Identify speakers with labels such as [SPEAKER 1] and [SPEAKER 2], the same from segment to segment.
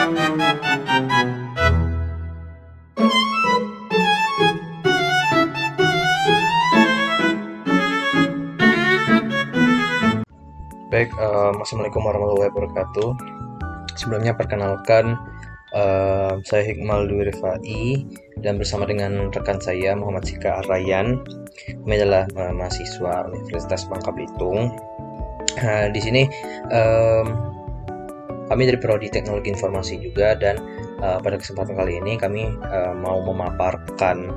[SPEAKER 1] Baik, Assalamualaikum warahmatullahi wabarakatuh. Sebelumnya perkenalkan, saya Hikmal Dwi Rifai dan bersama dengan rekan saya Muhammad Sika Arayan. Kami adalah mahasiswa Universitas Bangka Belitung. Di sini kami dari Prodi Teknologi Informasi juga, dan pada kesempatan kali ini kami mau memaparkan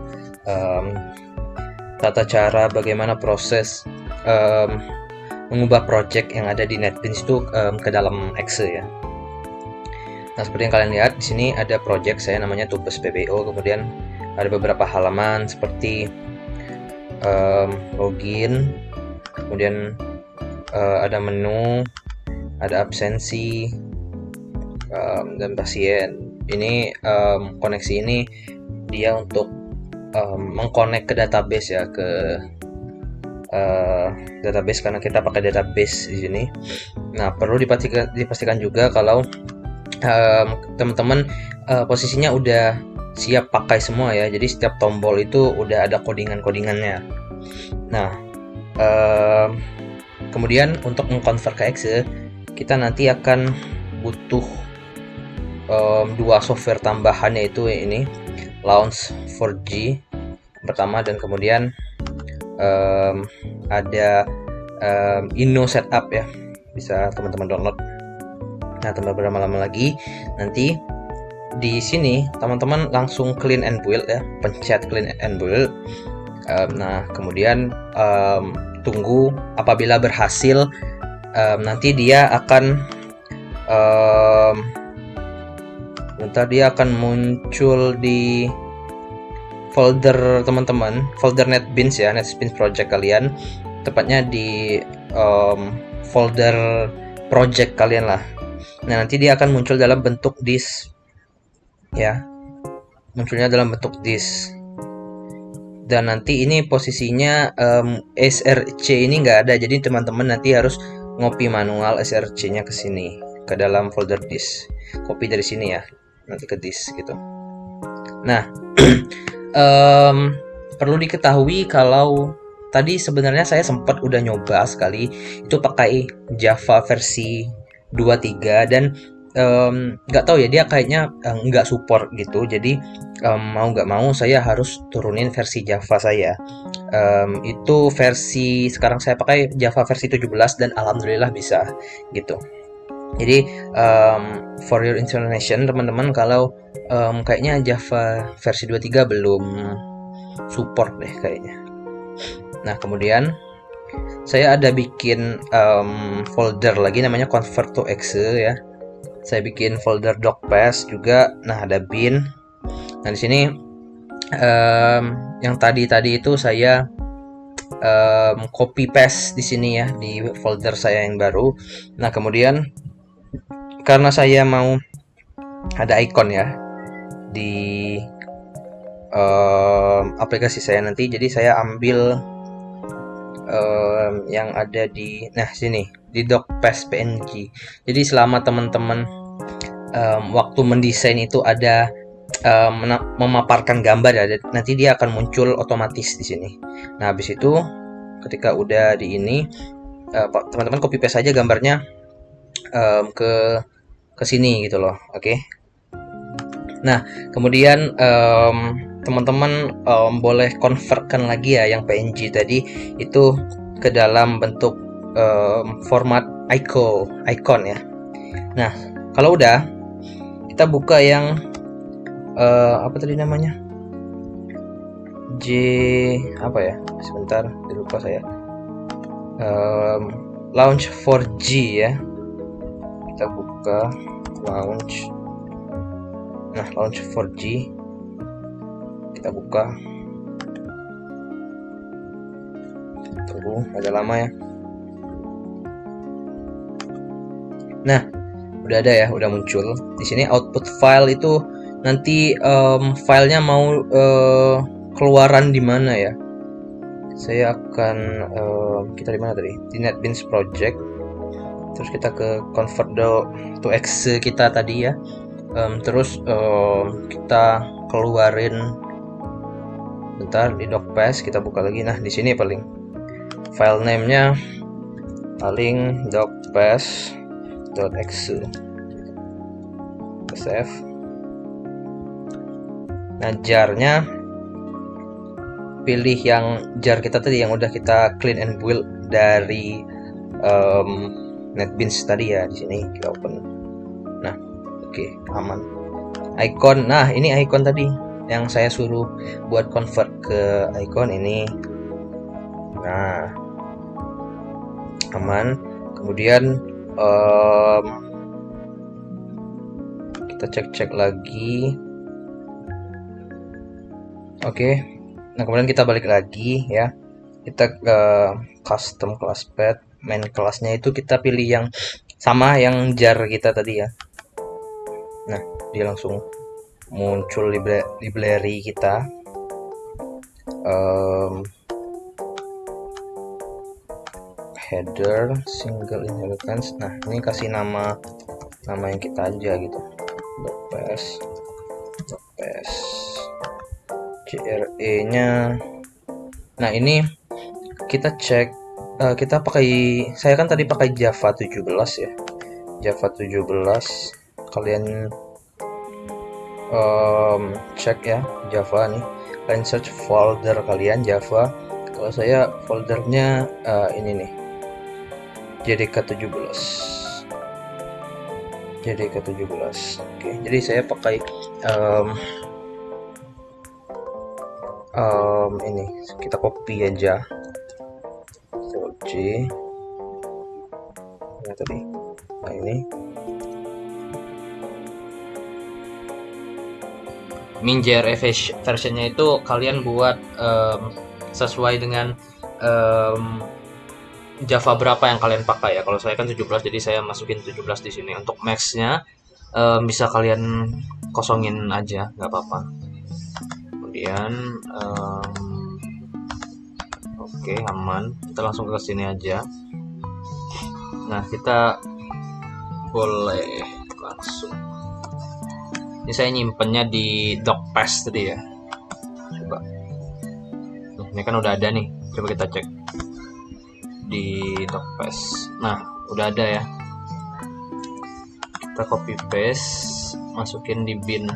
[SPEAKER 1] tata cara bagaimana proses mengubah project yang ada di NetBeans itu ke dalam Excel ya. Nah, seperti yang kalian lihat di sini ada project saya namanya Tugas PBO, kemudian ada beberapa halaman seperti login, kemudian ada menu, ada absensi, dan pasien. Ini koneksi ini dia untuk mengkonek ke database ya, ke database karena kita pakai database di sini. Nah, perlu dipastikan juga kalau teman-teman posisinya udah siap pakai semua ya. Jadi setiap tombol itu udah ada codingannya. Nah, kemudian untuk mengkonvert ke Excel, kita nanti akan butuh dua software tambahan, yaitu ini Launch 4G pertama, dan kemudian ada Inno Setup ya, bisa teman-teman download. Nah, tambah berlama-lama lagi nanti di sini teman-teman langsung clean and build ya, pencet clean and build. Nah, kemudian tunggu apabila berhasil, nanti dia akan muncul di folder teman-teman, folder NetBeans ya, NetBeans project kalian, tepatnya di folder project kalian lah. Nah, nanti dia akan muncul dalam bentuk disk ya, munculnya dalam bentuk disk, dan nanti ini posisinya SRC ini nggak ada, jadi teman-teman nanti harus ngopi manual SRC nya ke sini, ke dalam folder disk, copy dari sini ya, nanti ke disk gitu. Nah, perlu diketahui kalau tadi sebenarnya saya sempat udah nyoba sekali itu pakai Java versi 23, dan nggak tahu ya, dia kayaknya nggak support gitu. Jadi mau nggak mau saya harus turunin versi Java saya. Itu versi sekarang saya pakai Java versi 17 dan alhamdulillah bisa gitu. Jadi for your information teman-teman, kalau kayaknya Java versi 23 belum support deh kayaknya. Nah, kemudian saya ada bikin folder lagi namanya convert to Excel ya. Saya bikin folder docpath juga. Nah, ada bin. Nah, di sini yang tadi itu saya copy paste di sini ya, di folder saya yang baru. Nah, kemudian karena saya mau ada icon ya di aplikasi saya nanti, jadi saya ambil yang ada di sini di docpath PNG. Jadi selama teman-teman waktu mendesain itu ada memaparkan gambar ya, nanti dia akan muncul otomatis di sini. Nah, habis itu ketika udah di ini, teman-teman copy paste aja gambarnya ke sini gitu loh. Oke. Nah, kemudian teman-teman boleh convertkan lagi ya yang PNG tadi itu ke dalam bentuk format icon ya. Nah, kalau udah, kita buka yang apa tadi namanya, apa ya, sebentar lupa saya, Launch 4G ya. Kita buka Launch 4G, kita buka, tunggu agak lama ya. Nah, udah ada ya, udah muncul di sini output file itu. Nanti filenya mau keluaran di mana ya? Saya akan kita di mana tadi? Di NetBeans project. Terus kita ke convert to Excel kita tadi ya. Terus kita keluarin, bentar, di docpath kita buka lagi. Nah, di sini paling file name-nya paling docpath.exe, save. Nah, jarnya pilih yang jar kita tadi yang udah kita clean and build dari NetBeans tadi ya. Di sini kita open. Nah, oke, aman. Icon, nah ini icon tadi yang saya suruh buat convert ke icon ini. Nah, aman. Kemudian kita cek-cek lagi. Oke. Nah, kemudian kita balik lagi ya. Kita ke custom class path. Main kelasnya itu kita pilih yang sama yang jar kita tadi ya. Nah, dia langsung muncul library kita. Header single inheritance. Nah, ini kasih nama yang kita aja gitu. Docpath CRE nya. Nah, ini kita cek, kita pakai, saya kan tadi pakai Java 17 ya. Java 17 kalian cek ya Java nih, kalian search folder kalian Java. Kalau saya foldernya ini nih, JDK 17. Oke, jadi saya pakai ini, kita copy aja C ya tadi. Nah, ini MinJRE versionnya itu kalian buat sesuai dengan Java berapa yang kalian pakai ya. Kalau saya kan 17, jadi saya masukin 17 di sini. Untuk max-nya bisa kalian kosongin aja, nggak apa-apa. Kemudian oke, aman. Kita langsung ke sini aja. Nah, kita boleh langsung. Ini saya nyimpennya di docpath tadi ya. Coba. Ini kan udah ada nih. Coba kita cek di docpath. Nah, udah ada ya. Kita copy paste, masukin di bin.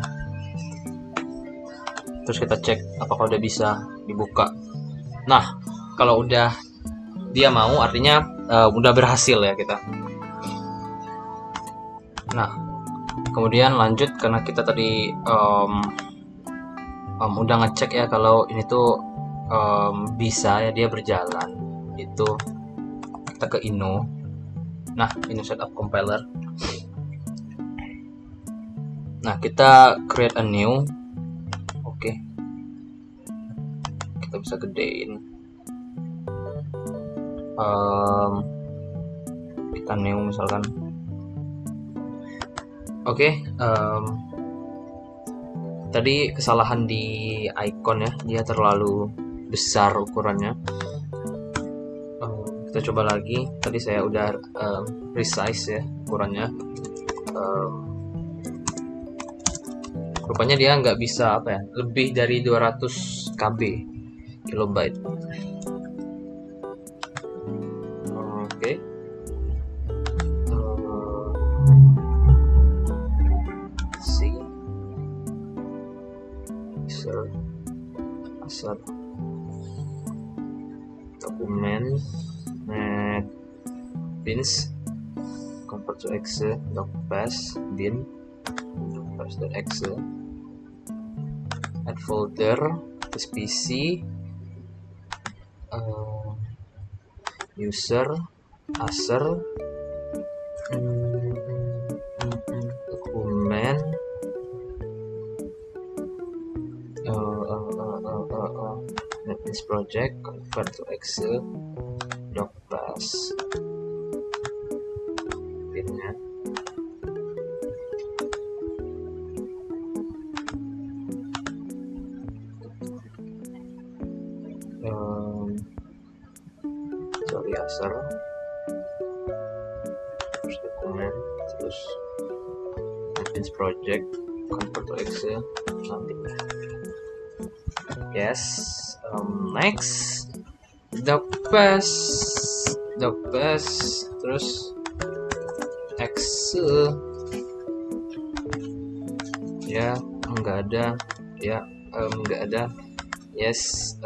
[SPEAKER 1] Terus kita cek apakah udah bisa dibuka. Nah, kalau udah dia mau, artinya udah berhasil ya kita. Nah, kemudian lanjut karena kita tadi udah ngecek ya kalau ini tuh bisa ya, dia berjalan. Itu kita ke Inno. Nah, ini setup compiler. Nah, kita create a new. Oke. Kita bisa gedein. Kita new misalkan. Oke, tadi kesalahan di icon ya, dia terlalu besar ukurannya. Kita coba lagi. Tadi saya udah resize ya ukurannya. Rupanya dia nggak bisa apa ya, lebih dari 200 KB kilobyte. Oke. Asap dokumen NetBeans convert to exe docpath bin docpath.exe add folder this PC user aser dokumen NetBeans project convert to exe docpath binnya. Sorry, aser terus dokumen terus this project convert to Excel nanti. Yes, next doc pass terus Excel ya, nggak ada ya, nggak ada. Yes,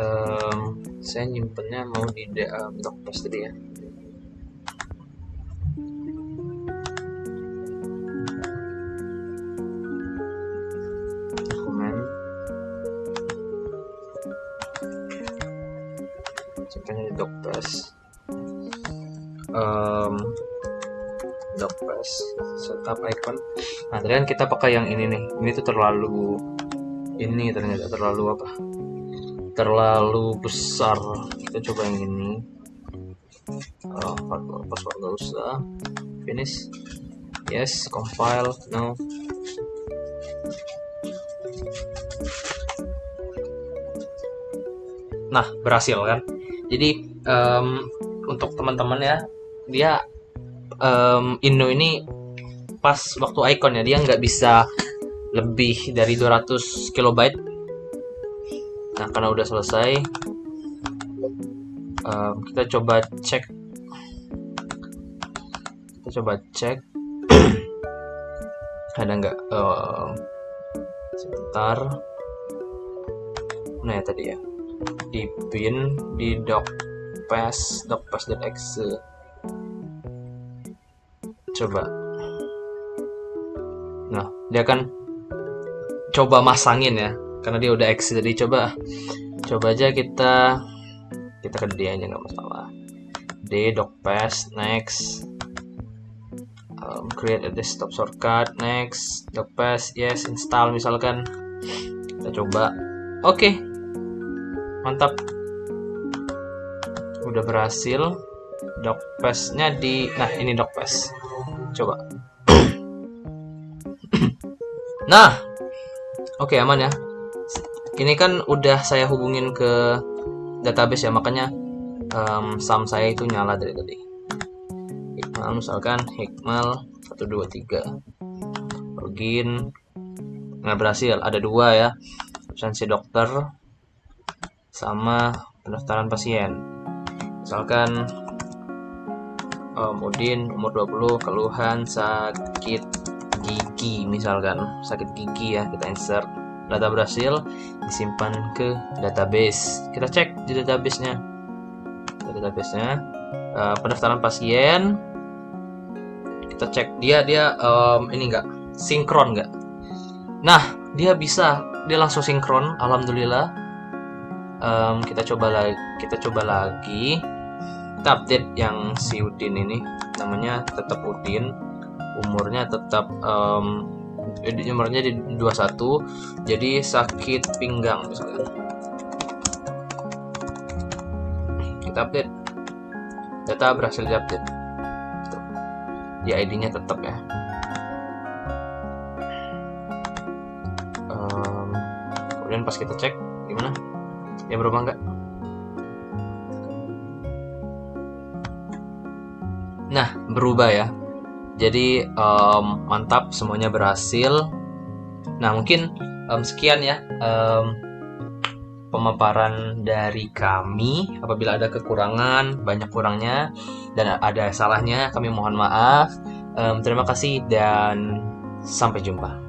[SPEAKER 1] saya nyimpennya mau di doc pass tadi ya. Simpannya di doc pass. Doc pass setup icon. Nah, tadi kan kita pakai yang ini nih. Ini tuh terlalu ternyata terlalu besar. Kita coba yang ini. Password gak usah. Finish. Yes, compile. No. Nah, berhasil kan? Jadi untuk teman-teman ya, dia Indo ini pas waktu icon ya, dia nggak bisa lebih dari 200 kilobyte. Nah, karena udah selesai, kita coba cek ada nggak, sebentar. Nah ya tadi ya, di bin di docpass.exe. Coba. Nah, dia akan coba masangin ya, karena dia udah exe. Jadi coba aja kita ke D aja, nggak masalah. D docpass, next. Create a desktop shortcut, next. Docpass, yes, install misalkan. Kita coba. Oke. Mantap. Udah berhasil. Docpass-nya nah ini docpass. Coba. Nah, oke, aman ya. Ini kan udah saya hubungin ke database ya, makanya sum saya itu nyala dari tadi. Hikmal, misalkan Hikmal 123 login. Nah, berhasil. Ada 2 ya, absensi dokter sama pendaftaran pasien. Misalkan Udin umur 20, keluhan sakit gigi, misalkan sakit gigi ya, kita insert. Data berhasil disimpan ke database. Kita cek di database-nya. Pendaftaran pasien. Kita cek dia ini enggak sinkron enggak. Nah, dia langsung sinkron, alhamdulillah. Kita coba lagi. Kita update yang si Udin ini, namanya tetap Udin, umurnya tetap nomornya di 21, jadi sakit pinggang misalkan. Kita update, data berhasil diupdate. Di ID-nya tetap ya. Kemudian pas kita cek gimana, ya berubah nggak? Nah, berubah ya. Jadi mantap, semuanya berhasil. Nah, mungkin sekian ya pemaparan dari kami. Apabila ada kekurangan, banyak kurangnya, dan ada salahnya, kami mohon maaf. Terima kasih dan sampai jumpa.